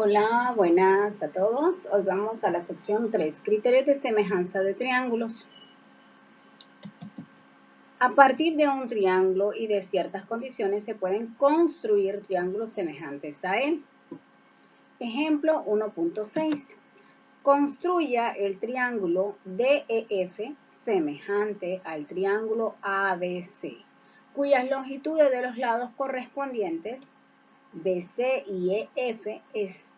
Hola, buenas a todos. Hoy vamos a la sección 3, criterios de semejanza de triángulos. A partir de un triángulo y de ciertas condiciones se pueden construir triángulos semejantes a él. Ejemplo 1.6. Construya el triángulo DEF semejante al triángulo ABC, cuyas longitudes de los lados correspondientes BC y EF están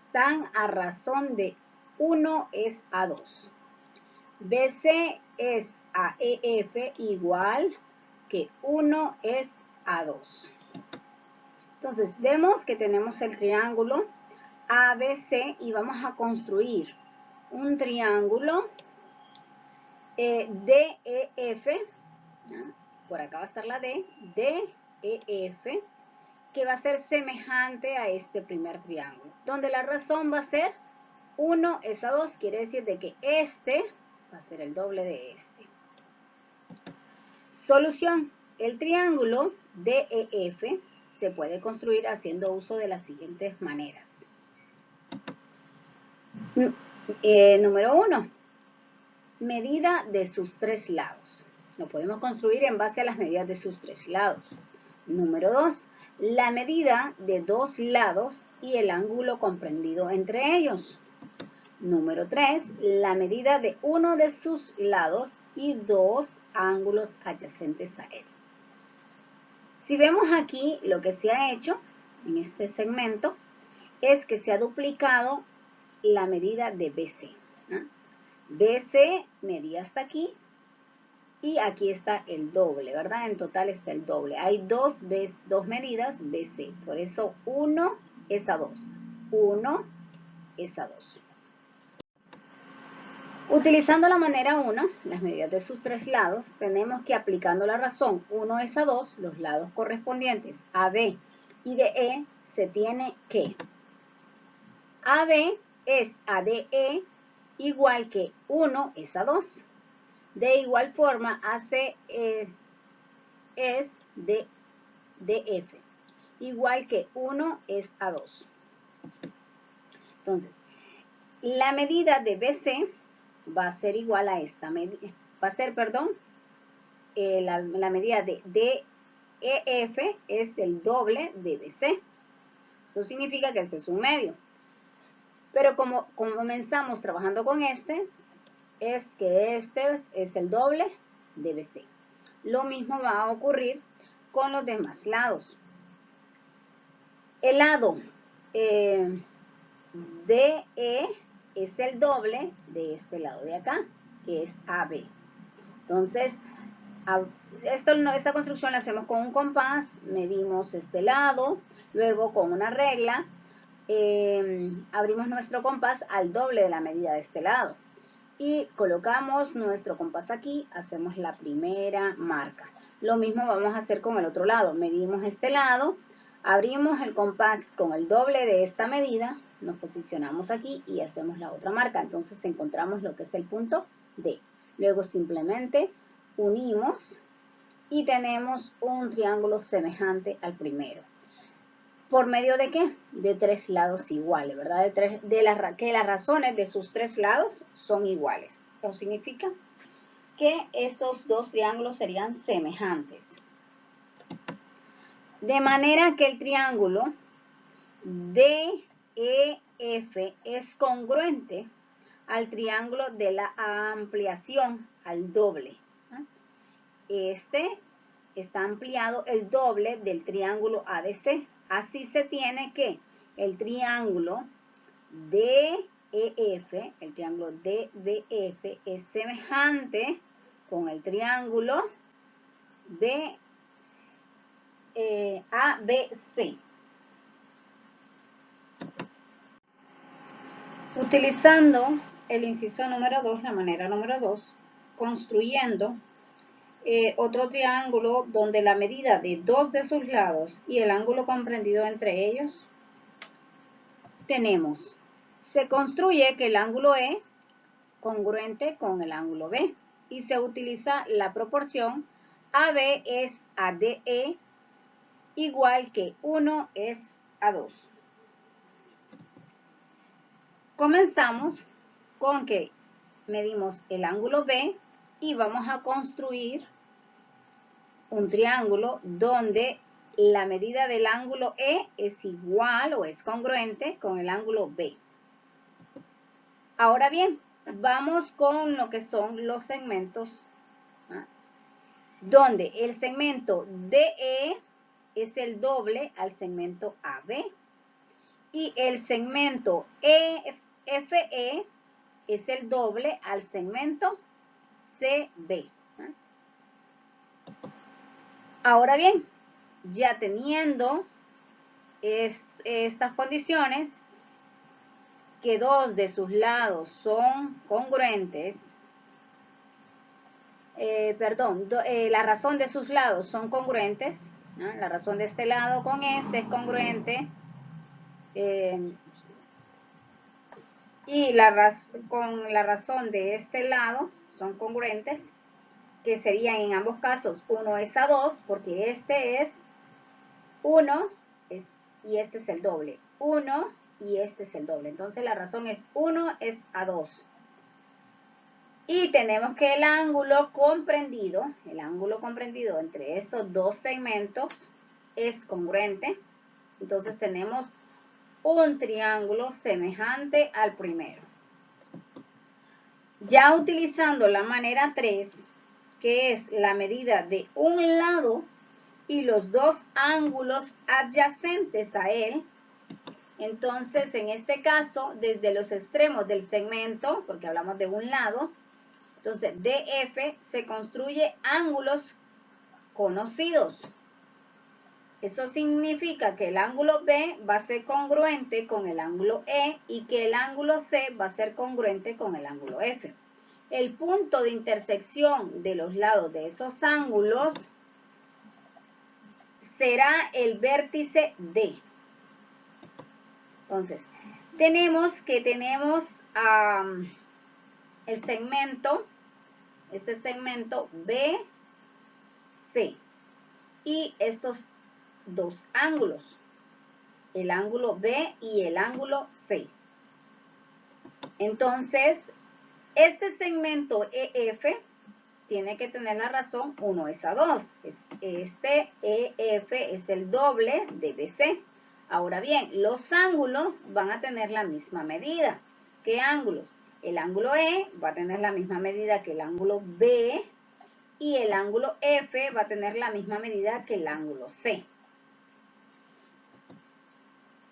a razón de 1 es a 2. BC es a EF igual que 1 es a 2. Entonces, vemos que tenemos el triángulo ABC y vamos a construir un triángulo DEF, por acá va a estar la D, DEF, que va a ser semejante a este primer triángulo, donde la razón va a ser 1 es a 2, quiere decir de que este va a ser el doble de este. Solución. El triángulo DEF se puede construir haciendo uso de las siguientes maneras. Número 1. Medida de sus tres lados. Lo podemos construir en base a las medidas de sus tres lados. Número 2. La medida de dos lados y el ángulo comprendido entre ellos. Número 3. La medida de uno de sus lados y dos ángulos adyacentes a él. Si vemos aquí, lo que se ha hecho en este segmento es que se ha duplicado la medida de BC. BC medía hasta aquí y aquí está el doble, ¿verdad? En total está el doble. Hay dos medidas BC, por eso 1 es a 2. 1 es a 2. Utilizando la manera 1, las medidas de sus tres lados, tenemos que aplicando la razón 1 es a 2, los lados correspondientes AB y DE se tiene que AB es a DE igual que 1 es a 2. De igual forma, AC es de DF, igual que 1 es a 2. Entonces, la medida de BC va a ser igual a esta medida, va a ser, la medida de DEF es el doble de BC. Eso significa que este es un medio. Pero como comenzamos trabajando con este, es que este es el doble de BC. Lo mismo va a ocurrir con los demás lados. El lado DE es el doble de este lado de acá, que es AB. Entonces, esta construcción la hacemos con un compás, medimos este lado, luego con una regla, abrimos nuestro compás al doble de la medida de este lado y colocamos nuestro compás aquí, hacemos la primera marca. Lo mismo vamos a hacer con el otro lado, medimos este lado, abrimos el compás con el doble de esta medida, nos posicionamos aquí y hacemos la otra marca. Entonces encontramos lo que es el punto D. Luego simplemente unimos y tenemos un triángulo semejante al primero. ¿Por medio de qué? De tres lados iguales, ¿verdad? Que las razones de sus tres lados son iguales. Eso significa que estos dos triángulos serían semejantes. De manera que el triángulo DEF es congruente al triángulo de la ampliación, al doble. Este está ampliado el doble del triángulo ADC. Así se tiene que el triángulo DEF, el triángulo DBF, es semejante con el triángulo ABC. Utilizando el inciso número 2, la manera número 2, construyendo otro triángulo donde la medida de dos de sus lados y el ángulo comprendido entre ellos, tenemos, se construye que el ángulo E congruente con el ángulo B y se utiliza la proporción AB es a DE igual que 1 es a 2. comenzamos con que medimos el ángulo B y vamos a construir un triángulo donde la medida del ángulo E es igual o es congruente con el ángulo B. Ahora bien, vamos con lo que son los segmentos, donde el segmento DE es el doble al segmento AB y el segmento FE es el doble al segmento CB. Ahora bien, ya teniendo estas condiciones, que dos de sus lados son congruentes, la razón de sus lados son congruentes, ¿no? La razón de este lado con este es congruente, y con la razón de este lado son congruentes, que serían en ambos casos 1 es a 2, porque este es 1 y este es el doble. 1 y este es el doble. Entonces la razón es 1 es a 2. Y tenemos que el ángulo comprendido entre estos dos segmentos es congruente. Entonces tenemos un triángulo semejante al primero. Ya utilizando la manera 3, que es la medida de un lado y los dos ángulos adyacentes a él, entonces en este caso, desde los extremos del segmento, porque hablamos de un lado, entonces DF se construye ángulos conocidos. Eso significa que el ángulo B va a ser congruente con el ángulo E y que el ángulo C va a ser congruente con el ángulo F. El punto de intersección de los lados de esos ángulos será el vértice D. Entonces, tenemos el segmento, este segmento BC y estos dos ángulos, el ángulo B y el ángulo C. Entonces, este segmento EF tiene que tener la razón 1 es a 2. Este EF es el doble de BC. Ahora bien, los ángulos van a tener la misma medida. ¿Qué ángulos? El ángulo E va a tener la misma medida que el ángulo B y el ángulo F va a tener la misma medida que el ángulo C.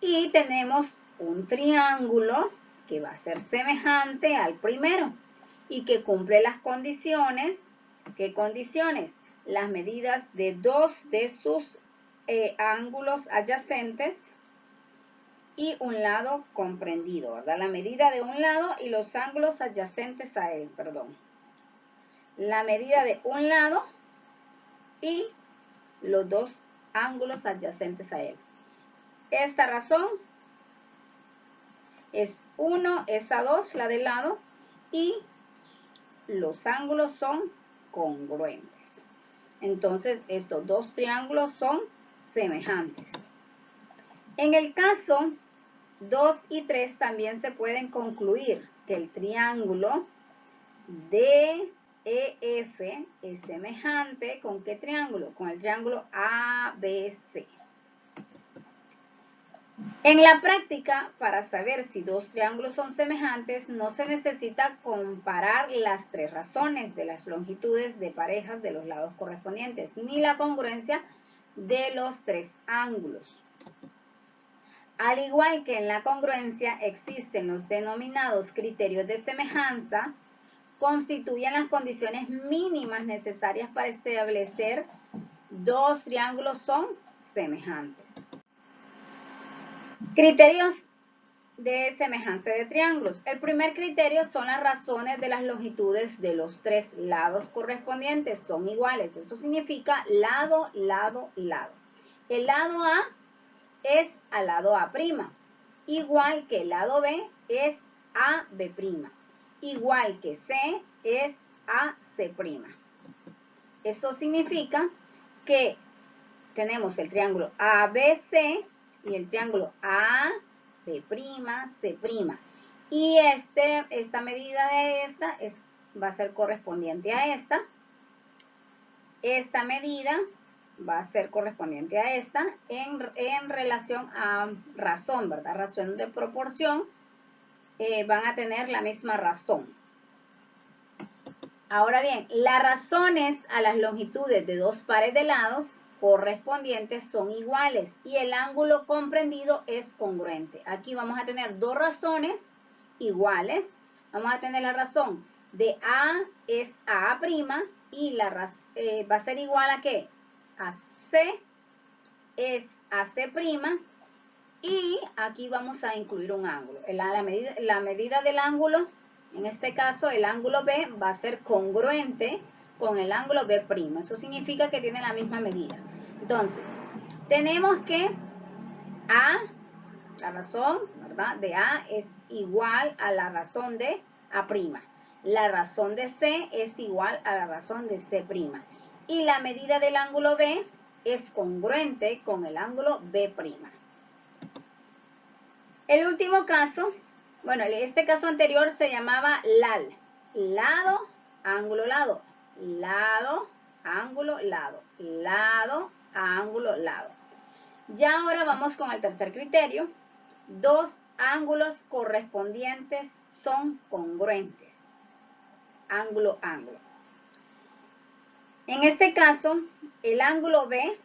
Y tenemos un triángulo que va a ser semejante al primero y que cumple las condiciones. ¿Qué condiciones? Las medidas de dos de sus ángulos adyacentes y un lado comprendido, ¿verdad? La medida de un lado y los ángulos adyacentes a él, perdón. La medida de un lado y los dos ángulos adyacentes a él. Esta razón es 1 es a 2, la del lado, y los ángulos son congruentes. Entonces, estos dos triángulos son semejantes. En el caso 2 y 3 también se pueden concluir que el triángulo DEF es semejante ¿con qué triángulo? Con el triángulo ABC. En la práctica, para saber si dos triángulos son semejantes, no se necesita comparar las tres razones de las longitudes de parejas de los lados correspondientes, ni la congruencia de los tres ángulos. Al igual que en la congruencia existen los denominados criterios de semejanza, constituyen las condiciones mínimas necesarias para establecer dos triángulos son semejantes. Criterios de semejanza de triángulos. El primer criterio son las razones de las longitudes de los tres lados correspondientes. Son ', eso significa lado, lado, lado. El lado A es al lado A', igual que el lado B es AB', igual que C es AC'. Eso significa que tenemos el triángulo ABC y el triángulo ABC'. Y esta medida de esta va a ser correspondiente a esta. Esta medida va a ser correspondiente a esta en relación a razón, ¿verdad? Razón de proporción, van a tener la misma razón. Ahora bien, las razones a las longitudes de dos pares de lados correspondientes son iguales y el ángulo comprendido es congruente. Aquí vamos a tener dos razones iguales. Vamos a tener la razón de A es a' y va a ser igual a ¿qué? A C es a C', y aquí vamos a incluir un ángulo. La medida del ángulo, en este caso el ángulo B va a ser congruente con el ángulo B'. Eso significa que tiene la misma medida. Entonces, tenemos que A, la razón, ¿verdad?, de A es igual a la razón de A'. La razón de C es igual a la razón de C'. Y la medida del ángulo B es congruente con el ángulo B'. El último caso, bueno, este caso anterior se llamaba LAL. Lado, ángulo, lado. Lado, ángulo, lado. Lado, ángulo, lado. Ya ahora vamos con el tercer criterio. Dos ángulos correspondientes son congruentes. Ángulo, ángulo. En este caso, el ángulo B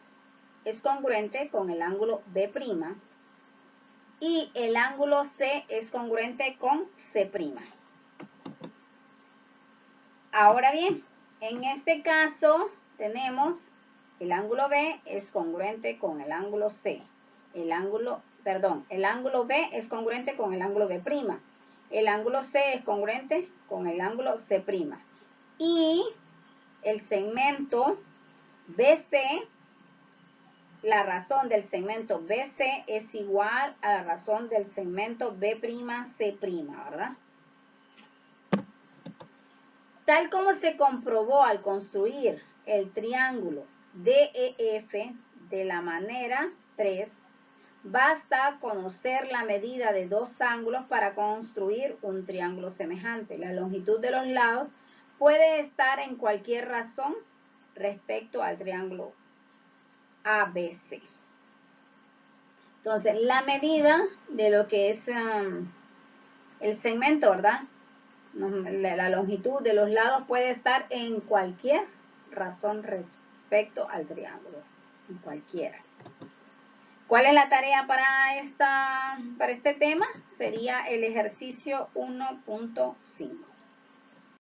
es congruente con el ángulo B'. Y el ángulo C es congruente con C'. Ahora bien, en este caso tenemos el ángulo B es congruente con el ángulo C. El ángulo B es congruente con el ángulo B'. El ángulo C es congruente con el ángulo C'. Y el segmento BC, la razón del segmento BC es igual a la razón del segmento B'C', ¿verdad? Tal como se comprobó al construir el triángulo DEF de la manera 3, basta conocer la medida de dos ángulos para construir un triángulo semejante. La longitud de los lados puede estar en cualquier razón respecto al triángulo ABC. Entonces, la medida de lo que es el segmento, ¿verdad? La longitud de los lados puede estar en cualquier razón respecto al triángulo, en cualquiera. ¿Cuál es la tarea para este tema? Sería el ejercicio 1.5.